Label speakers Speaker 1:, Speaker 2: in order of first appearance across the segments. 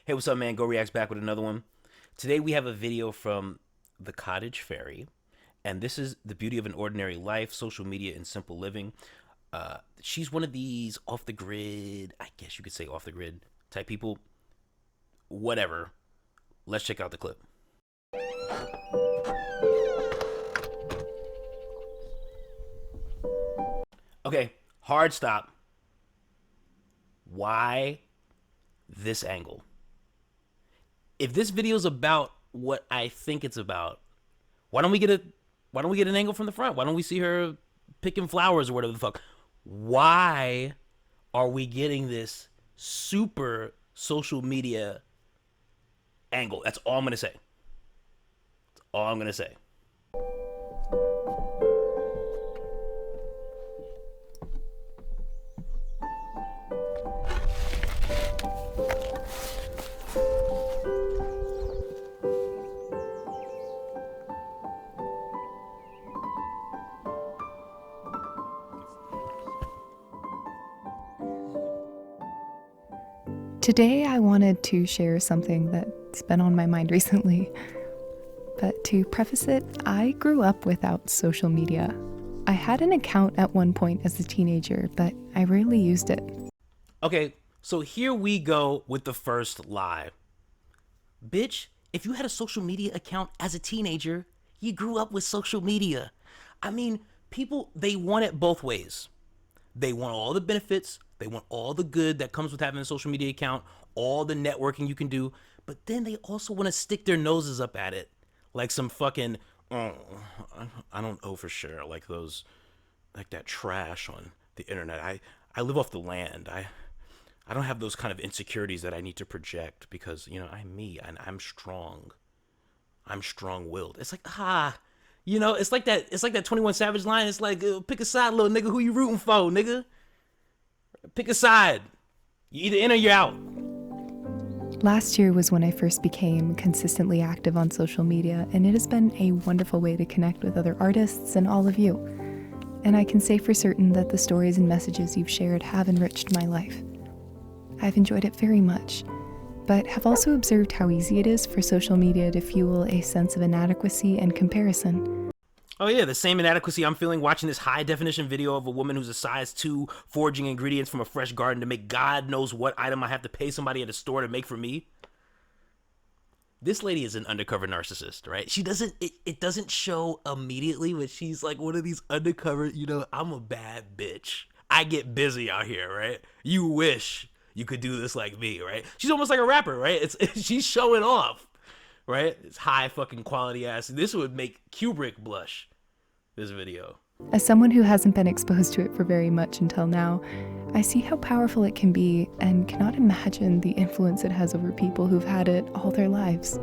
Speaker 1: Hey, what's up, man? GoReacts back with another one. Today we have a video from the Cottage Fairy, and this is the beauty of an ordinary life, social media, and simple living. She's one of these off the grid, I guess you could say off the grid type people. Whatever. Let's check out the clip. Okay, hard stop. Why this angle? If this video is about what I think it's about, why don't we get an angle from the front? Why don't we see her picking flowers or whatever the fuck? Why are we getting this super social media angle? That's all I'm gonna say. That's all I'm gonna say.
Speaker 2: Today I wanted to share something that's been on my mind recently. But to preface it, I grew up without social media. I had an account at one point as a teenager, but I rarely used it.
Speaker 1: Okay, so here we go with the first lie. Bitch, if you had a social media account as a teenager, you grew up with social media. I mean, people, they want it both ways. They want all the benefits. They want all the good that comes with having a social media account, all the networking you can do. But then they also want to stick their noses up at it. Like some fucking, I don't know for sure. Like that trash on the internet. I live off the land. I don't have those kind of insecurities that I need to project because, I'm me and I'm strong. I'm strong-willed. It's like, it's like that 21 Savage line. It's like, pick a side, little nigga. Who you rooting for, nigga? Pick a side. You either in or you're out.
Speaker 2: Last year was when I first became consistently active on social media, and it has been a wonderful way to connect with other artists and all of you. And I can say for certain that the stories and messages you've shared have enriched my life. I've enjoyed it very much, but have also observed how easy it is for social media to fuel a sense of inadequacy and comparison.
Speaker 1: Oh yeah, the same inadequacy I'm feeling watching this high definition video of a woman who's a size 2 foraging ingredients from a fresh garden to make God knows what item I have to pay somebody at a store to make for me. This lady is an undercover narcissist, right? She doesn't, it doesn't show immediately, but she's like one of these undercover, I'm a bad bitch. I get busy out here, right? You wish you could do this like me, right? She's almost like a rapper, right? She's showing off, right? It's high fucking quality ass. This would make Kubrick blush, this video.
Speaker 2: As someone who hasn't been exposed to it for very much until now, I see how powerful it can be and cannot imagine the influence it has over people who've had it all their lives.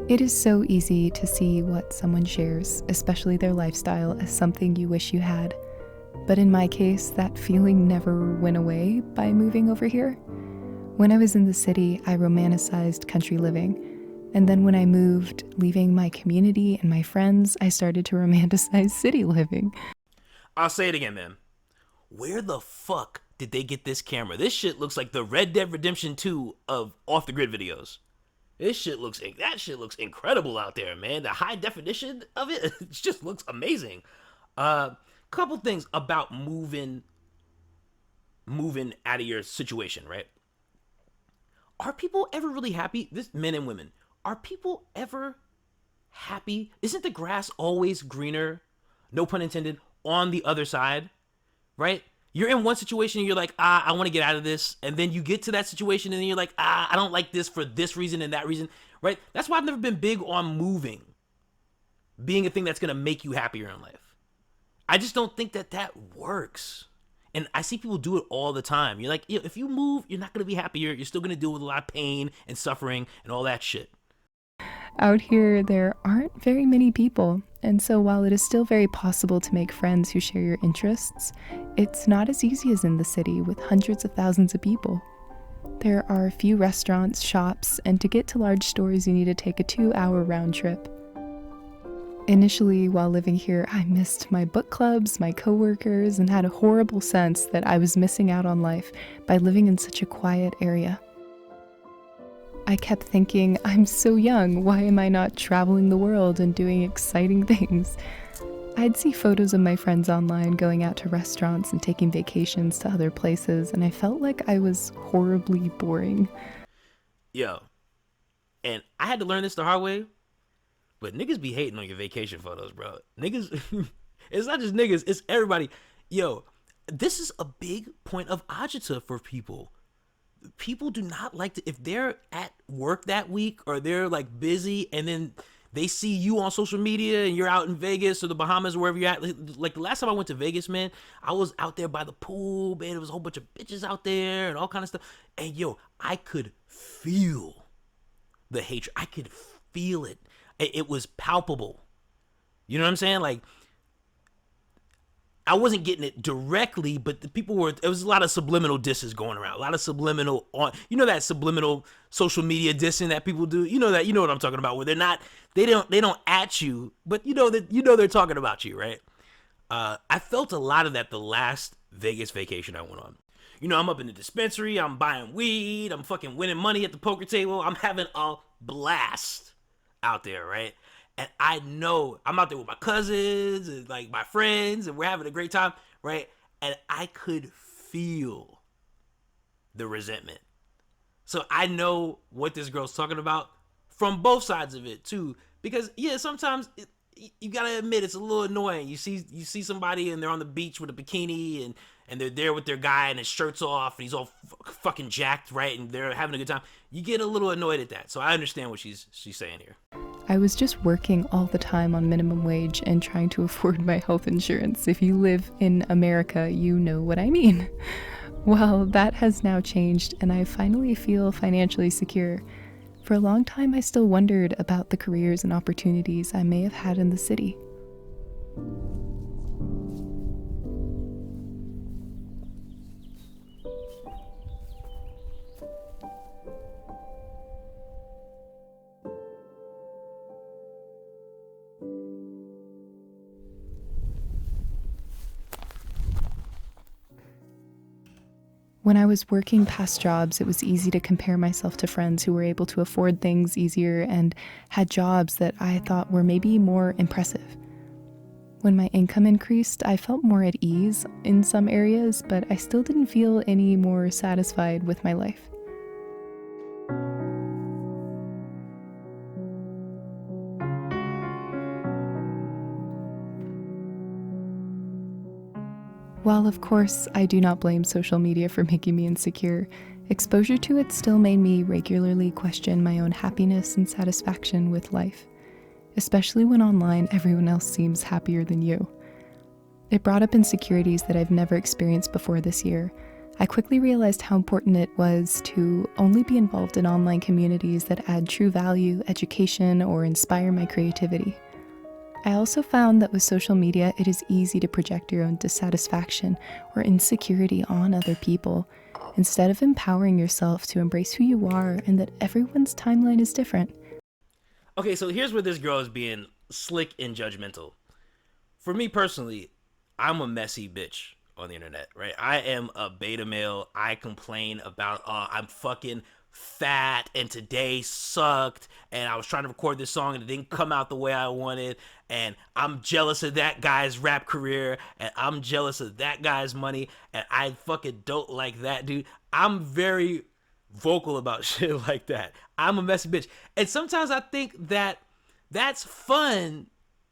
Speaker 2: It is so easy to see what someone shares, especially their lifestyle, as something you wish you had. But in my case, that feeling never went away by moving over here. When I was in the city, I romanticized country living. And then when I moved, leaving my community and my friends, I started to romanticize city living.
Speaker 1: I'll say it again, man. Where the fuck did they get this camera? This shit looks like the Red Dead Redemption 2 of off-the-grid videos. That shit looks incredible out there, man. The high definition of it, it just looks amazing. Couple things about moving out of your situation, right? Are people ever really happy? This men and women. Are people ever happy? Isn't the grass always greener, no pun intended, on the other side? Right? You're in one situation and you're like, I want to get out of this. And then you get to that situation and then you're like, I don't like this for this reason and that reason. Right? That's why I've never been big on moving being a thing that's going to make you happier in life. I just don't think that works. And I see people do it all the time. You're like, if you move, you're not going to be happier. You're still going to deal with a lot of pain and suffering and all that shit.
Speaker 2: Out here, there aren't very many people, and so while it is still very possible to make friends who share your interests, it's not as easy as in the city with hundreds of thousands of people. There are a few restaurants, shops, and to get to large stores you need to take a 2-hour round trip. Initially, while living here, I missed my book clubs, my coworkers, and had a horrible sense that I was missing out on life by living in such a quiet area. I kept thinking, I'm so young, why am I not traveling the world and doing exciting things? I'd see photos of my friends online going out to restaurants and taking vacations to other places, and I felt like I was horribly boring.
Speaker 1: Yo, and I had to learn this the hard way, but niggas be hating on your vacation photos, bro. Niggas, it's not just niggas, it's everybody. Yo, this is a big point of agita for people. People do not like to, if they're at work that week or they're like busy and then they see you on social media and you're out in Vegas or the Bahamas or wherever you're at. Like the last time I went to Vegas, man, I was out there by the pool, man. There was a whole bunch of bitches out there and all kind of stuff. And yo, I could feel the hatred. I could feel it. It was palpable. You know what I'm saying? Like, I wasn't getting it directly, but the people were. There was a lot of subliminal disses going around. A lot of subliminal on. You know that subliminal social media dissing that people do. You know that. You know what I'm talking about. Where they're not. They don't at you, but you know that. You know they're talking about you, right? I felt a lot of that the last Vegas vacation I went on. You know, I'm up in the dispensary. I'm buying weed. I'm fucking winning money at the poker table. I'm having a blast out there, right? And I know I'm out there with my cousins and like my friends, and we're having a great time, right? And I could feel the resentment. So I know what this girl's talking about from both sides of it too, because yeah, sometimes you gotta admit it's a little annoying. You see somebody and they're on the beach with a bikini and they're there with their guy and his shirt's off and he's all fucking jacked, right? And they're having a good time. You get a little annoyed at that. So I understand what she's saying here.
Speaker 2: I was just working all the time on minimum wage and trying to afford my health insurance. If you live in America, you know what I mean. Well, that has now changed, and I finally feel financially secure. For a long time, I still wondered about the careers and opportunities I may have had in the city. When I was working past jobs, it was easy to compare myself to friends who were able to afford things easier and had jobs that I thought were maybe more impressive. When my income increased, I felt more at ease in some areas, but I still didn't feel any more satisfied with my life. While of course I do not blame social media for making me insecure, exposure to it still made me regularly question my own happiness and satisfaction with life, especially when online everyone else seems happier than you. It brought up insecurities that I've never experienced before this year. I quickly realized how important it was to only be involved in online communities that add true value, education, or inspire my creativity. I also found that with social media, it is easy to project your own dissatisfaction or insecurity on other people, instead of empowering yourself to embrace who you are and that everyone's timeline is different.
Speaker 1: Okay, so here's where this girl is being slick and judgmental. For me personally, I'm a messy bitch on the internet, right? I am a beta male. I complain about, I'm fucking fat and today sucked and I was trying to record this song and it didn't come out the way I wanted and I'm jealous of that guy's rap career and I'm jealous of that guy's money and I fucking don't like that dude. I'm very vocal about shit like that. I'm a messy bitch. And sometimes I think that that's fun,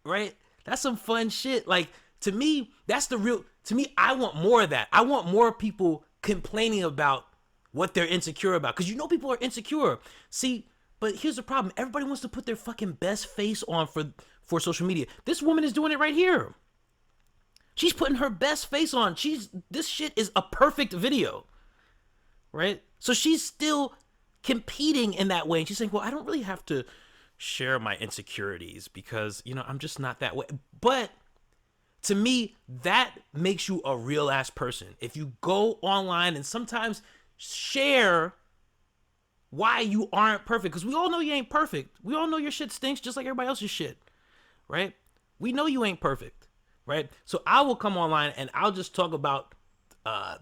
Speaker 1: right? That's some fun shit. Like to me, that's the real, to me, I want more of that. I want more people complaining about what they're insecure about. Because you know people are insecure. See, but here's the problem. Everybody wants to put their fucking best face on for social media. This woman is doing it right here. She's putting her best face on. This shit is a perfect video. Right? So she's still competing in that way. And she's saying, well, I don't really have to share my insecurities because, you know, I'm just not that way. But to me, that makes you a real ass person. If you go online and sometimes share why you aren't perfect, because we all know you ain't perfect. We all know your shit stinks just like everybody else's shit, right? We know you ain't perfect, right? So I will come online and I'll just talk about uh,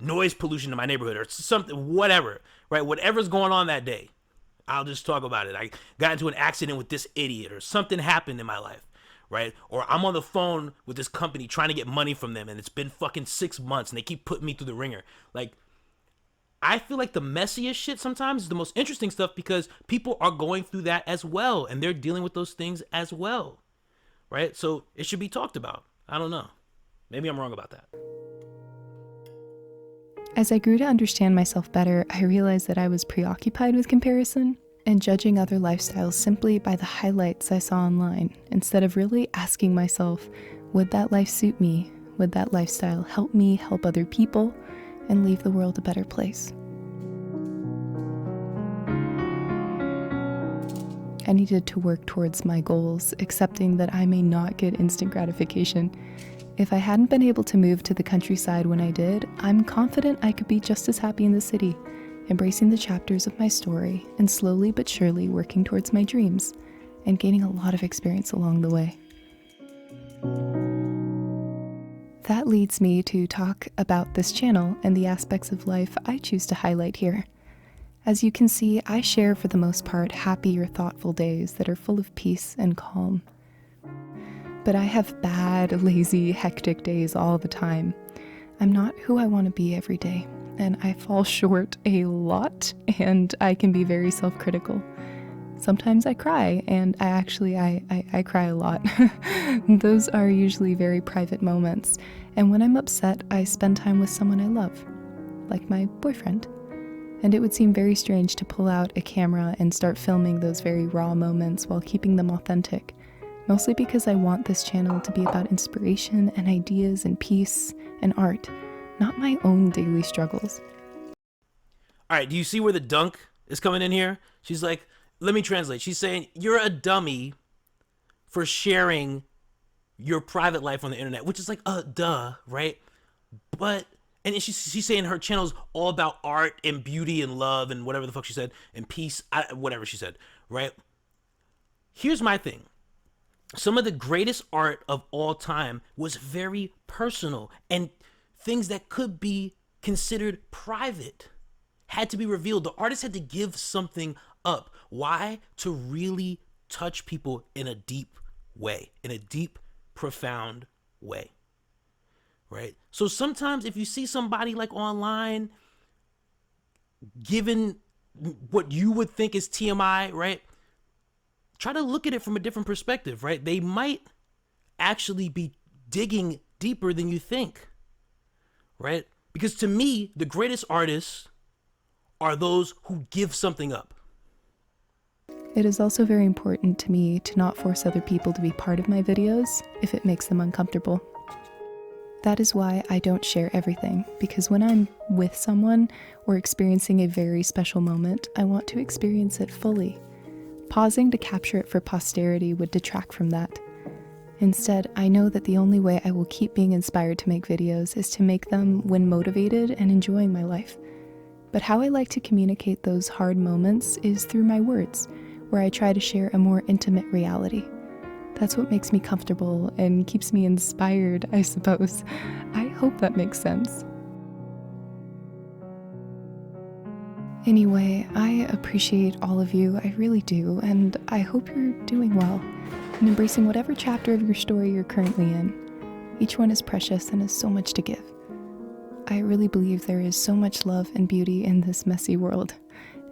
Speaker 1: noise pollution in my neighborhood or something, whatever, right? Whatever's going on that day, I'll just talk about it. I got into an accident with this idiot or something happened in my life, right? Or I'm on the phone with this company trying to get money from them and it's been fucking 6 months and they keep putting me through the ringer. Like, I feel like the messiest shit sometimes is the most interesting stuff because people are going through that as well and they're dealing with those things as well, right? So it should be talked about. I don't know. Maybe I'm wrong about that.
Speaker 2: As I grew to understand myself better, I realized that I was preoccupied with comparison and judging other lifestyles simply by the highlights I saw online, instead of really asking myself, would that life suit me? Would that lifestyle help me help other people and leave the world a better place? I needed to work towards my goals, accepting that I may not get instant gratification. If I hadn't been able to move to the countryside when I did, I'm confident I could be just as happy in the city, embracing the chapters of my story and slowly but surely working towards my dreams and gaining a lot of experience along the way. That leads me to talk about this channel and the aspects of life I choose to highlight here. As you can see, I share for the most part happy or thoughtful days that are full of peace and calm. But I have bad, lazy, hectic days all the time. I'm not who I want to be every day, and I fall short a lot, and I can be very self-critical. Sometimes I cry, and I cry a lot. Those are usually very private moments, and when I'm upset, I spend time with someone I love, like my boyfriend. And it would seem very strange to pull out a camera and start filming those very raw moments while keeping them authentic. Mostly because I want this channel to be about inspiration and ideas and peace and art, not my own daily struggles.
Speaker 1: All right, do you see where the dunk is coming in here? She's like, let me translate. She's saying, you're a dummy for sharing your private life on the internet, which is like, duh, right? But, and she's saying her channel's all about art and beauty and love and whatever the fuck she said, and peace, whatever she said, right? Here's my thing. Some of the greatest art of all time was very personal, and things that could be considered private had to be revealed. The artist had to give something up. Why? To really touch people in a deep way, in a deep, profound way, right? So sometimes if you see somebody like online given what you would think is TMI, right? Try to look at it from a different perspective, right? They might actually be digging deeper than you think, right? Because to me, the greatest artists are those who give something up.
Speaker 2: It is also very important to me to not force other people to be part of my videos if it makes them uncomfortable. That is why I don't share everything, because when I'm with someone or experiencing a very special moment, I want to experience it fully. Pausing to capture it for posterity would detract from that. Instead, I know that the only way I will keep being inspired to make videos is to make them when motivated and enjoying my life. But how I like to communicate those hard moments is through my words, where I try to share a more intimate reality. That's what makes me comfortable and keeps me inspired, I suppose. I hope that makes sense. Anyway, I appreciate all of you, I really do, and I hope you're doing well and embracing whatever chapter of your story you're currently in. Each one is precious and has so much to give. I really believe there is so much love and beauty in this messy world.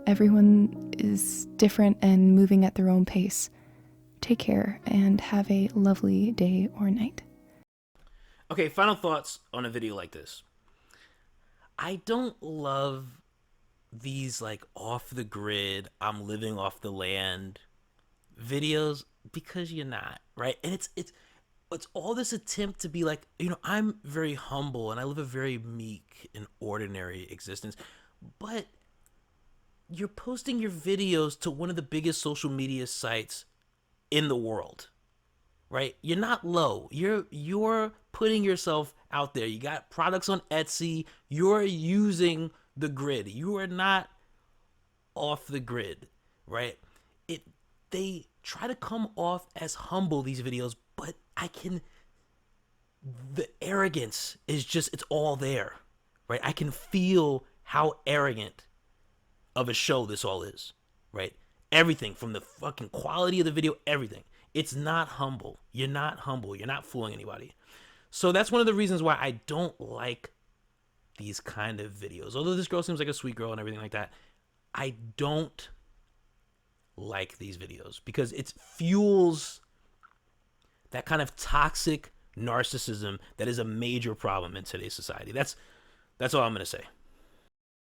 Speaker 2: Everyone is different and moving at their own pace. Take care and have a lovely day or night.
Speaker 1: Okay, final thoughts on a video like this. I don't love these like off the grid, I'm living off the land videos because you're not, right? And it's all this attempt to be like, I'm very humble and I live a very meek and ordinary existence, but you're posting your videos to one of the biggest social media sites in the world, right? You're not low. You're putting yourself out there. You got products on Etsy. You're using the grid. You are not off the grid, right? They try to come off as humble these videos, but the arrogance is just, it's all there, right? I can feel how arrogant of a show this all is, right? Everything from the fucking quality of the video, everything. It's not humble. You're not humble. You're not fooling anybody. So that's one of the reasons why I don't like these kind of videos. Although this girl seems like a sweet girl and everything like that, I don't like these videos because it fuels that kind of toxic narcissism that is a major problem in today's society. That's all I'm gonna say.